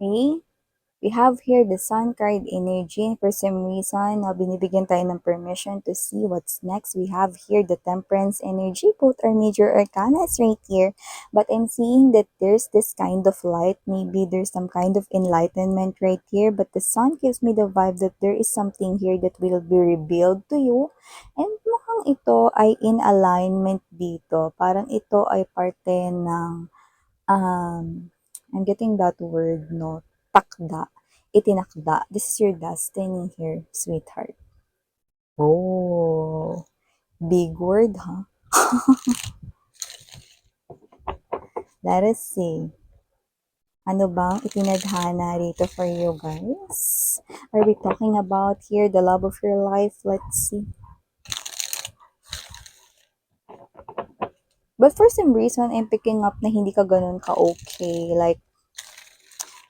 Okay? We have here the Sun card energy, and for some reason, binibigyan tayo ng permission to see what's next. We have here the Temperance energy. Both are major arcanas right here. But I'm seeing that there's this kind of light. Maybe there's some kind of enlightenment right here. But the Sun gives me the vibe that there is something here that will be revealed to you. And mukhang ito ay in alignment dito. Parang ito ay parte ng I'm getting that word, no? Takda. Itinakda. This is your destiny here, sweetheart. Oh, big word, huh? Let us see. Ano bang itinadhana rito for you guys? Are we talking about here the love of your life? Let's see. But for some reason, I'm picking up na hindi ka ganun ka-okay. Like,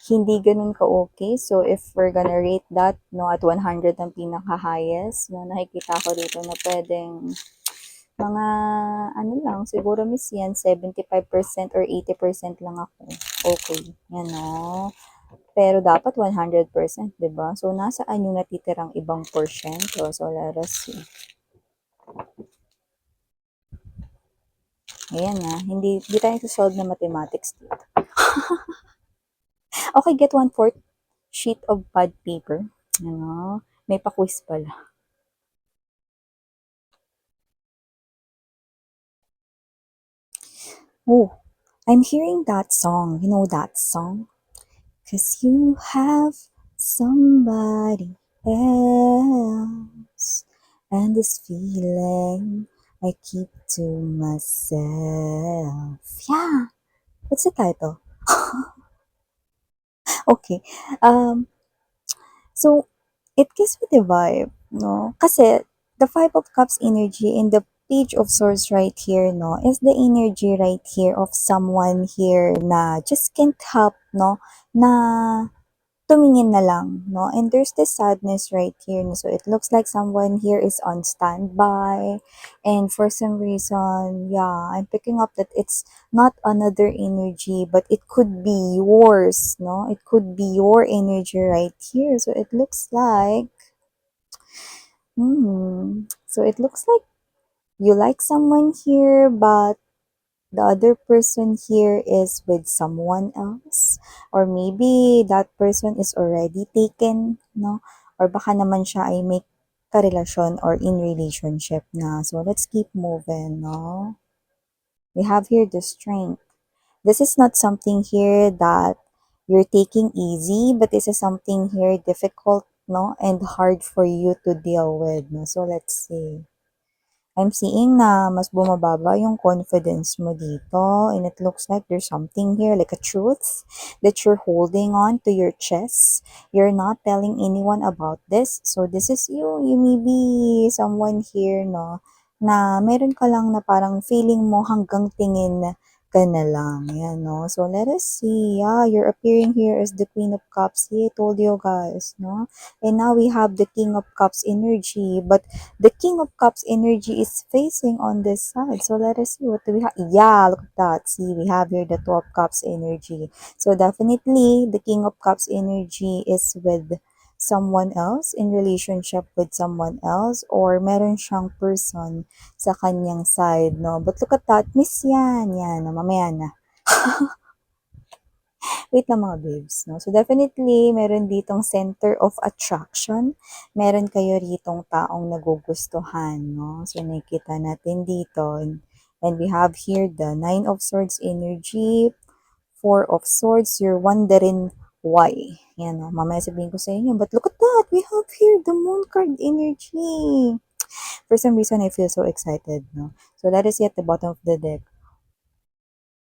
hindi ganun ka-okay. So, if we're gonna rate that, no, at 100 ang pinaka-highest, no, nakikita ko dito na pwedeng mga, ano lang, siguro miss yan, 75% or 80% lang ako. Okay. Yan, no. Pero dapat 100%, diba? So, nasaan yung natitirang ibang porsyento? So, let us see. Ayan na, hindi tayo solve na mathematics dito. Okay, get 1/4 sheet of pad paper. Ano, may pa-quiz pala. Oh, I'm hearing that song. You know that song? 'Cause you have somebody else. And this feeling I keep to myself. Yeah. What's the title? Okay. So it gives me the vibe, no? Kasi the Five of Cups energy in the Page of Swords right here, no, is the energy right here of someone here na just can't help, no, na tumingin na lang, no? And there's this sadness right here, no? So it looks like someone here is on standby. And for some reason, yeah, I'm picking up that it's not another energy, but it could be yours, no? It could be your energy right here. So it looks like, so it looks like you like someone here, but the other person here is with someone else, or maybe that person is already taken, no, or baka naman siya ay may karelasyon or in relationship na. So let's keep moving, no. We have here the Strength. This is not something here that you're taking easy, but this is something here difficult, no, and hard for you to deal with, no. So let's see. I'm seeing na mas bumababa yung confidence mo dito, and it looks like there's something here, like a truth that you're holding on to your chest. You're not telling anyone about this. So this is you. You may be someone here, no, na meron ka lang na parang feeling mo hanggang tingin ka na lang. Yan, no? So let us see. Yeah, you're appearing here as the Queen of Cups. See, I told you guys, no? And now we have the King of Cups energy, but the King of Cups energy is facing on this side. So let us see what do we have. Yeah, look at that. See, we have here the Two of Cups energy. So definitely, the King of Cups energy is with someone else, in relationship with someone else, or meron siyang person sa kanyang side, no? But look at that, miss yan. Yan, no? Mamaya na. Wait lang mga babes, no? So definitely, meron ditong center of attraction. Meron kayo ritong taong nagugustuhan, no? So nakikita natin dito. And we have here the Nine of Swords energy, Four of Swords. You're wondering why. Yan, no? Mamaya sabihin ko sa inyo. But look at that! We have here the Moon card energy. For some reason, I feel so excited, no? So that is at the bottom of the deck.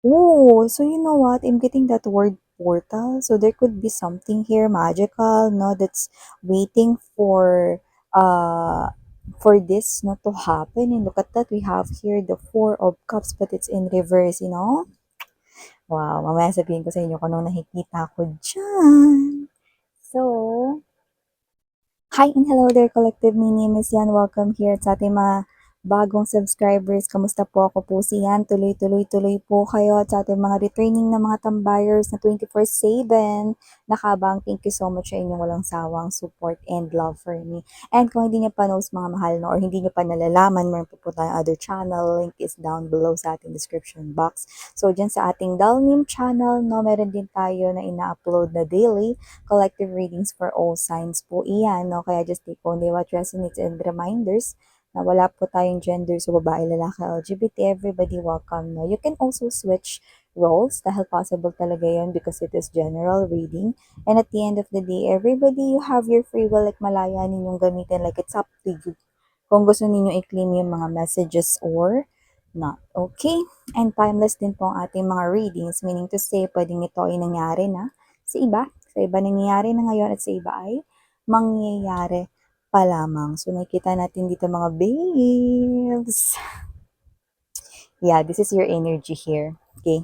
Oh, so you know what? I'm getting that word portal. So there could be something here magical, no, that's waiting for this not to happen. And look at that. We have here the Four of Cups, but it's in reverse, you know? Wow, mamaya sabihin ko sa inyo kung anong nakikita ko dyan. So, hi and hello there, collective. My name is Yan. Welcome here sa ating bagong subscribers, kamusta po? Ako po si Yan. Tuloy-tuloy-tuloy po kayo at sa ating mga returning na mga tambayers na 24/7. Nakabang, thank you so much sa inyong walang sawang support and love for me. And kung hindi niyo pa knows mga mahal no, or hindi niyo pa nalalaman, meron po tayong other channel. Link is down below sa ating description box. So, dyan sa ating Dalnim channel, no, meron din tayo na ina-upload na daily collective readings for all signs po iyan, no? Kaya just take only what resonates and reminders na wala po tayong gender, so babae, lalaki, LGBT, everybody welcome, no? You can also switch roles dahil possible talaga yun because it is general reading. And at the end of the day, everybody, you have your free will, like malaya ninyong gamitin, like it's up to you. Kung gusto ninyo i-claim yung mga messages or not. Okay? And timeless din po ang ating mga readings, meaning to say, pwedeng ito ay nangyari na sa iba nangyayari na ngayon at sa iba ay mangyayari pa lamang. So, nakikita natin dito mga babes. Yeah, this is your energy here. Okay?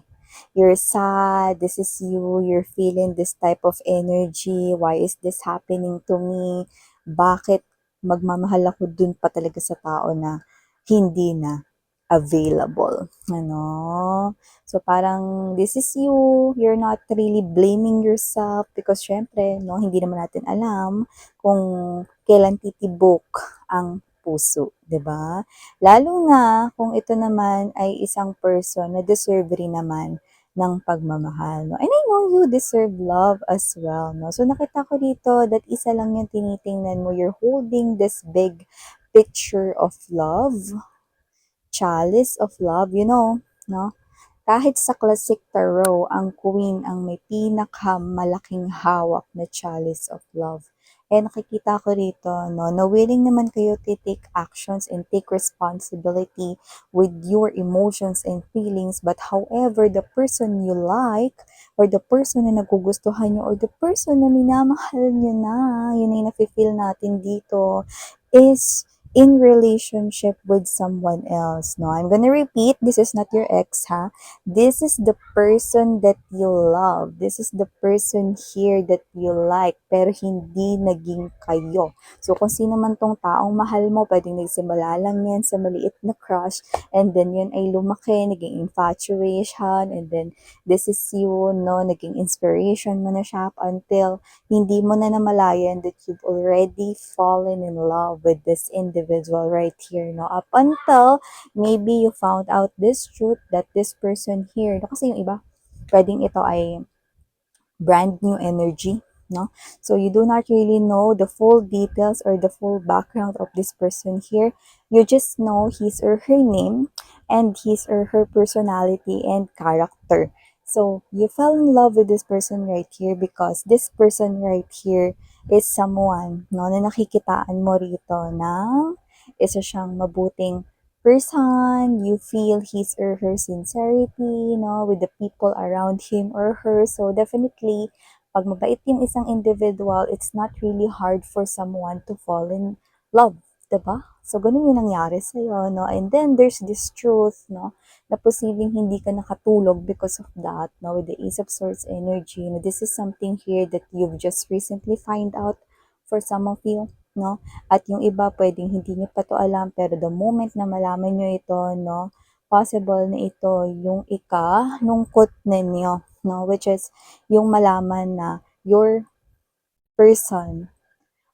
You're sad, this is you, you're feeling this type of energy. Why is this happening to me? Bakit magmamahal ako dun pa talaga sa tao na hindi na available? Ano? So parang this is you, you're not really blaming yourself because syempre, no, hindi naman natin alam kung kailan titibok ang puso, 'di ba? Lalo na kung ito naman ay isang person na deserve rin naman ng pagmamahal, no? And I know you deserve love as well, no? So nakita ko dito that isa lang yung tinitingnan mo, you're holding this big picture of love, chalice of love, no? Kahit sa classic tarot, ang queen ang may pinakamalaking hawak na chalice of love. Eh nakikita ko rito, no, na willing naman kayo to take actions and take responsibility with your emotions and feelings. But however, the person you like, or the person na nagugustuhan nyo, or the person na minamahal nyo na, yun ay nafe-feel natin dito, is in relationship with someone else. No, I'm gonna repeat, this is not your ex, ha? This is the person that you love. This is the person here that you like, pero hindi naging kayo. So, kung sino man tong taong mahal mo, pwedeng nagsimula lang yan sa maliit na crush, and then yun ay lumaki, naging infatuation, and then this is you, no, naging inspiration mo na siya up until hindi mo na namalayan that you've already fallen in love with this individual right here, no? Up until maybe you found out this truth that this person here, no, kasi yung iba, pwedeng ito ay brand new energy, no? So you do not really know the full details or the full background of this person here. You just know his or her name and his or her personality and character. So you fell in love with this person right here because this person right here is someone, no, na nakikitaan mo rito ng isa siyang mabuting person, you feel his or her sincerity, with the people around him or her. So definitely, pag mabait yung isang individual, it's not really hard for someone to fall in love, 'di ba? So ganun yung nangyari sa'yo, no? And then there's this truth, no, na posibleng hindi ka nakatulog because of that, no, with the Ace of Swords energy. No, this is something here that you've just recently find out for some of you, no? At yung iba, pwedeng hindi nyo pa to alam, pero the moment na malaman nyo ito, no, possible na ito yung ika-lungkot ninyo, no? Which is yung malaman na your person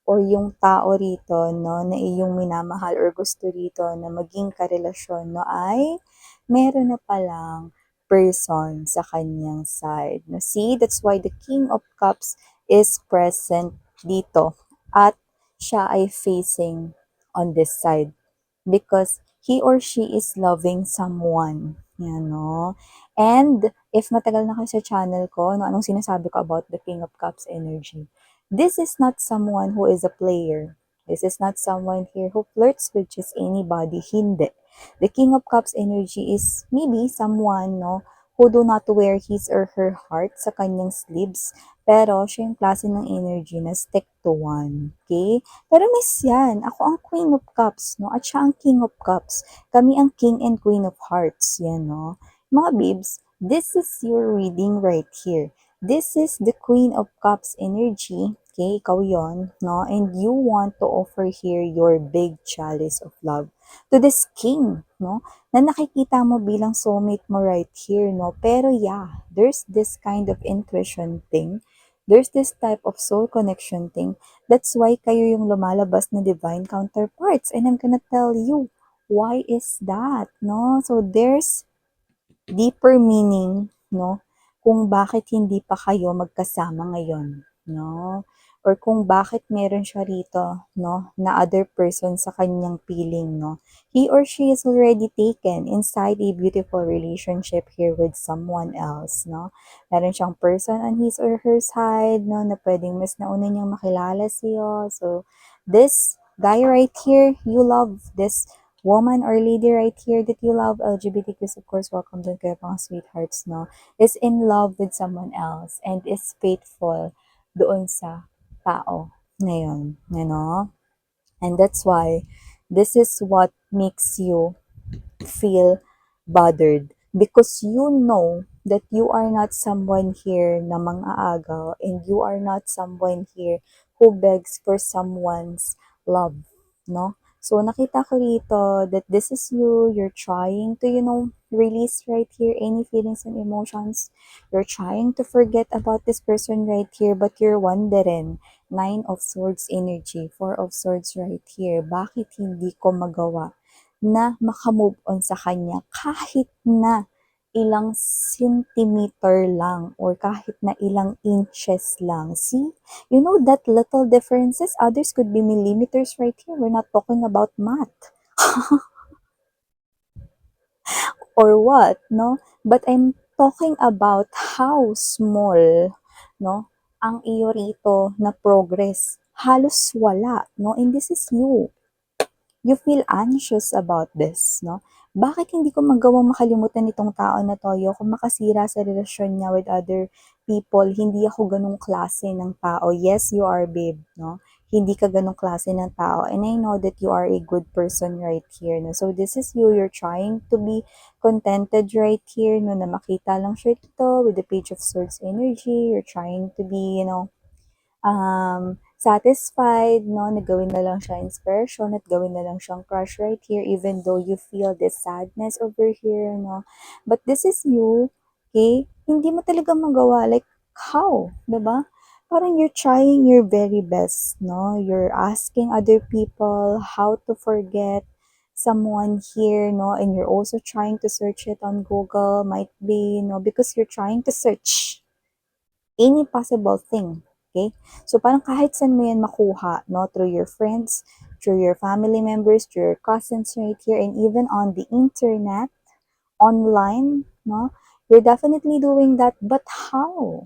or yung tao rito, no, na iyong minamahal or gusto rito na maging karelasyon, no, ay meron na palang person sa kanyang side. No, see, that's why the King of Cups is present dito. At siya ay facing on this side because he or she is loving someone. Yan, no? And if matagal na kayo sa channel ko, no, anong sinasabi ko about the King of Cups energy? This is not someone who is a player. This is not someone here who flirts with just anybody. Hindi. The King of Cups energy is maybe someone, no, who do not wear his or her heart sa kanyang sleeves. Pero siya yung klase ng energy na stick to one. Okay? Pero miss yan. Ako ang Queen of Cups, no? At siya ang King of Cups. Kami ang King and Queen of Hearts. Yan, no? Mga babes, this is your reading right here. This is the Queen of Cups energy. okay, ikaw yon, no? And you want to offer here your big chalice of love to this king, no? Na nakikita mo bilang soulmate mo right here, no? Pero yeah, there's this kind of intuition thing. There's this type of soul connection thing. That's why kayo yung lumalabas na divine counterparts. And I'm gonna tell you, why is that, no? So there's deeper meaning, no? Kung bakit hindi pa kayo magkasama ngayon, no? Or kung bakit meron siya rito, no? Na other person sa kanyang piling, no? He or she is already taken inside a beautiful relationship here with someone else, no? Meron siyang person on his or her side, no? Na pwedeng mas nauna niyang makilala siyo. So, this guy right here, you love this woman or lady right here that you love, LGBTQs, of course, welcome din kayo mga sweethearts, no, is in love with someone else and is faithful doon sa tao ngayon, you know? And that's why this is what makes you feel bothered because you know that you are not someone here na mang-aagaw and you are not someone here who begs for someone's love, no? So, nakita ko rito that this is you, you're trying to, release right here any feelings and emotions. You're trying to forget about this person right here, but you're wondering, Nine of Swords energy, Four of Swords right here, bakit hindi ko magawa na makamove on sa kanya kahit na ilang centimeter lang or kahit na ilang inches lang. See? You know that little differences, others could be millimeters right here. We're not talking about math or what, no? But I'm talking about how small, no, ang iyo rito na progress. Halos wala, no? And this is you feel anxious about this, no? Bakit hindi ko magawang makalimutan itong tao na to? Ayoko makasira sa relasyon niya with other people. Hindi ako ganong klase ng tao. Yes, you are, babe, no? Hindi ka ganong klase ng tao. And I know that you are a good person right here, no? So this is you. You're trying to be contented right here, no? Na makita lang siya ito with the Page of Swords energy. You're trying to be, satisfied, no, na gawin na lang siya inspiration at gawin na lang siyang crush right here even though you feel this sadness over here, no. But this is you, okay? Hindi mo talaga magawa. Like, how? Diba? Parang you're trying your very best, no? You're asking other people how to forget someone here, no? And you're also trying to search it on Google, might be, because you're trying to search any possible thing. Okay? So, parang kahit saan mo yan makuha, no? Through your friends, through your family members, through your cousins right here, and even on the internet, online, no? You're definitely doing that, but how?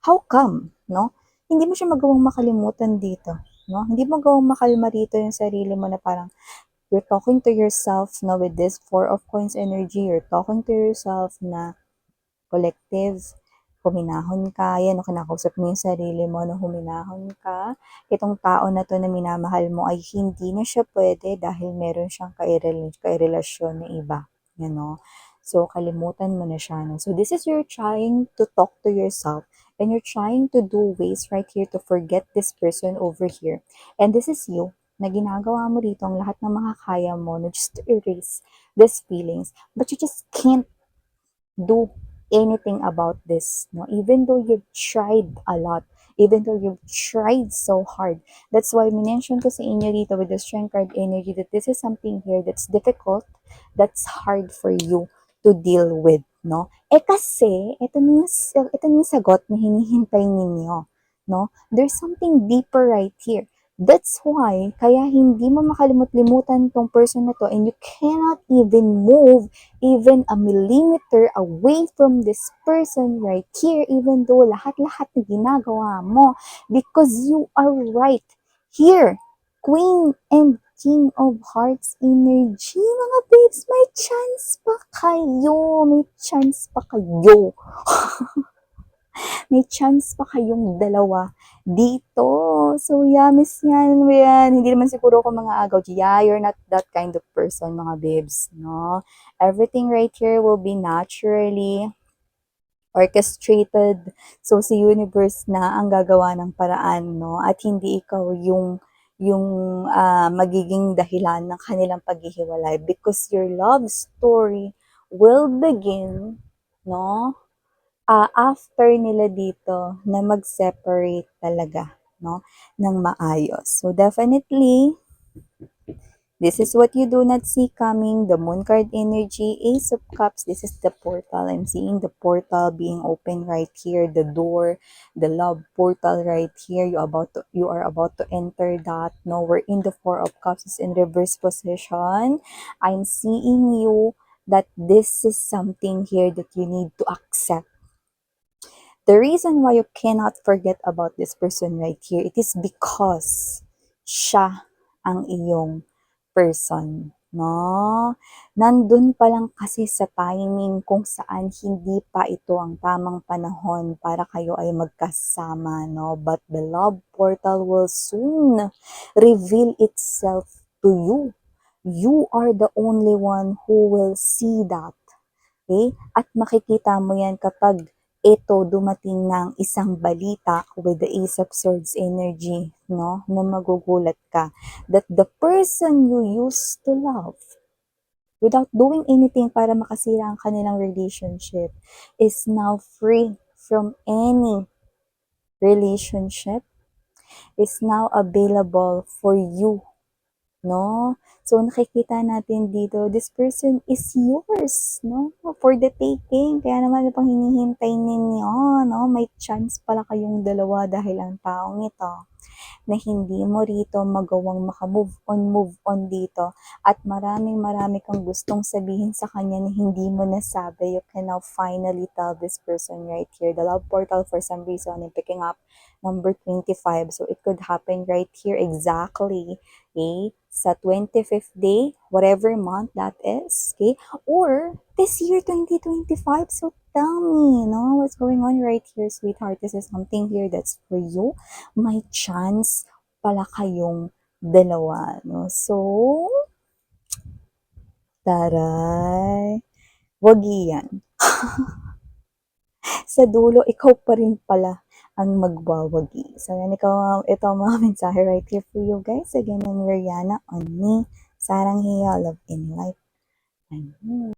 How come, no? Hindi mo siya magawang makalimutan dito, no? Hindi mo magawang makalma rito yung sarili mo na parang, you're talking to yourself, no, with this Four of Coins energy, you're talking to yourself na collective, huminahon ka, yan, no, kinakausap mo yung sarili mo na huminahon ka. Itong tao na to na minamahal mo ay hindi na siya pwede dahil meron siyang kairelasyon na iba. You know? So, kalimutan mo na siya. No? So, this is you're trying to talk to yourself and you're trying to do ways right here to forget this person over here. And this is you na ginagawa mo rito ang lahat ng mga kaya mo na just to erase these feelings. But you just can't do anything about this, no, even though you've tried a lot, even though you've tried so hard. That's why minention ko sa inyo dito with the strength card energy that this is something here that's difficult, that's hard for you to deal with, no. Kasi ito na yung sagot na hinihintay ninyo, no. There's something deeper right here. That's why, kaya hindi mo makalimut-limutan tong person na to and you cannot even move even a millimeter away from this person right here, even though lahat-lahat na ginagawa mo, because you are right here. Queen and King of Hearts energy, mga babes, may chance pa kayo. May chance pa kayo. May chance pa kayong dalawa dito. So, yeah, miss yan. Hindi naman siguro ako mga agaw. Yeah, you're not that kind of person, mga babes, no? Everything right here will be naturally orchestrated. So, si universe na ang gagawa ng paraan, no? At hindi ikaw yung magiging dahilan ng kanilang paghihiwalay because your love story will begin, no? After nila dito na mag-separate talaga, no? Ng maayos. So, definitely, this is what you do not see coming. The moon card energy, ace of cups. This is the portal. I'm seeing the portal being open right here. The door, the love portal right here. You are about to enter that. No, we're in the four of cups is in reverse position. I'm seeing you that this is something here that you need to accept. The reason why you cannot forget about this person right here, it is because siya ang iyong person, no? Nandun pa lang kasi sa timing kung saan hindi pa ito ang tamang panahon para kayo ay magkasama, no? But the love portal will soon reveal itself to you. You are the only one who will see that. Okay? At makikita mo yan kapag ito dumating ng isang balita with the Ace of Swords energy, no? Na magugulat ka that the person you used to love without doing anything para makasira ang kanilang relationship is now free from any relationship, is now available for you, no? So, nakikita natin dito, this person is yours, no? For the taking. Kaya naman, ano pang hinihintay ninyo, no? May chance pala kayong dalawa dahil ang taong ito na hindi mo rito magawang move on dito at marami kang gustong sabihin sa kanya na hindi mo nasabi. You can now finally tell this person right here. The love portal for some reason, I'm picking up number 25. So, it could happen right here exactly, okay? Sa 25th day, whatever month that is, okay? Or this year, 2025. So, tell me, what's going on right here, sweetheart? This is something here that's for you. May chance pala kayong dalawa, no? So, taray, wag yan. Sa dulo, ikaw pa rin pala ang magwawagi. So, yan, ito ang mga mensahe right here for you guys. Again, I'm Rihanna on me. Sarang hiya, love in life.